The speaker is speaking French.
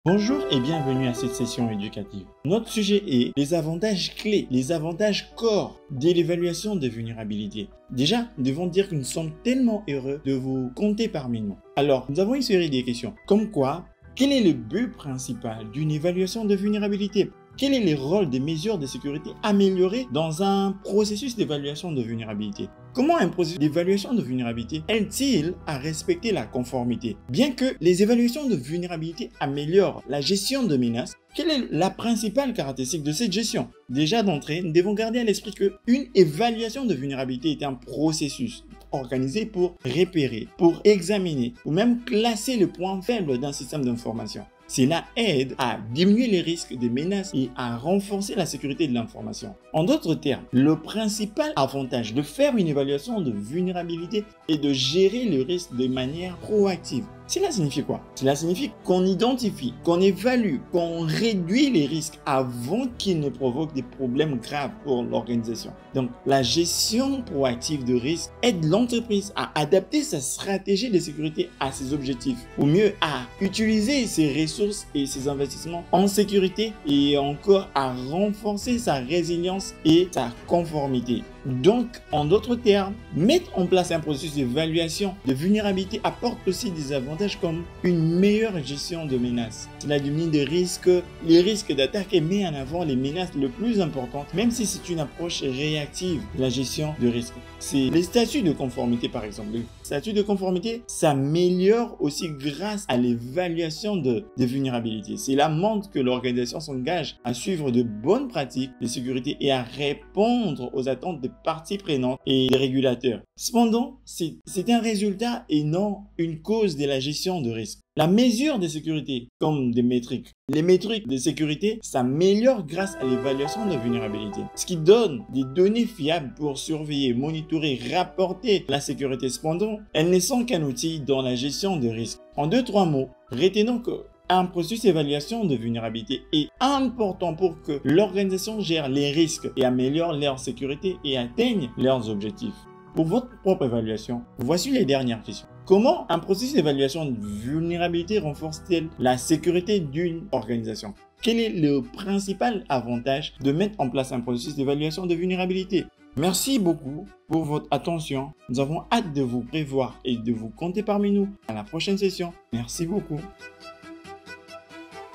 Bonjour et bienvenue à cette session éducative. Notre sujet est les avantages clés, les avantages corps de l'évaluation de vulnérabilité. Déjà, nous devons dire que nous sommes tellement heureux de vous compter parmi nous. Alors, nous avons une série de questions, comme quoi, quel est le but principal d'une évaluation de vulnérabilité? Quel est le rôle des mesures de sécurité améliorées dans un processus d'évaluation de vulnérabilité? Comment un processus d'évaluation de vulnérabilité aide-t-il à respecter la conformité? Bien que les évaluations de vulnérabilité améliorent la gestion de menaces, quelle est la principale caractéristique de cette gestion? Déjà d'entrée, nous devons garder à l'esprit qu'une évaluation de vulnérabilité est un processus organisé pour repérer, pour examiner ou même classer le point faible d'un système d'information. Cela aide à diminuer les risques des menaces et à renforcer la sécurité de l'information. En d'autres termes, le principal avantage de faire une évaluation de vulnérabilité est de gérer le risque de manière proactive. Cela signifie quoi? Cela signifie qu'on identifie, qu'on évalue, qu'on réduit les risques avant qu'ils ne provoquent des problèmes graves pour l'organisation. Donc, la gestion proactive de risques aide l'entreprise à adapter sa stratégie de sécurité à ses objectifs, ou mieux à utiliser ses ressources et ses investissements en sécurité et encore à renforcer sa résilience et sa conformité. Donc, en d'autres termes, mettre en place un processus d'évaluation de vulnérabilité apporte aussi des avantages comme une meilleure gestion de menaces. Cela diminue les risques d'attaque et met en avant les menaces les plus importantes, même si c'est une approche réactive de la gestion de risque. C'est les statuts de conformité par exemple. Les statuts de conformité s'améliorent aussi grâce à l'évaluation de vulnérabilité. Cela montre que l'organisation s'engage à suivre de bonnes pratiques de sécurité et à répondre aux attentes des parties prenantes et des régulateurs. Cependant, c'est un résultat et non une cause de la gestion de risque. La mesure de sécurité, comme des métriques. Les métriques de sécurité s'améliorent grâce à l'évaluation de vulnérabilité, ce qui donne des données fiables pour surveiller, monitorer, rapporter la sécurité. Cependant, elles ne sont qu'un outil dans la gestion de risque. En 2-3 mots, retenons que un processus d'évaluation de vulnérabilité est important pour que l'organisation gère les risques et améliore leur sécurité et atteigne leurs objectifs. Pour votre propre évaluation, voici les dernières questions. Comment un processus d'évaluation de vulnérabilité renforce-t-il la sécurité d'une organisation? Quel est le principal avantage de mettre en place un processus d'évaluation de vulnérabilité? Merci beaucoup pour votre attention. Nous avons hâte de vous prévoir et de vous compter parmi nous à la prochaine session. Merci beaucoup.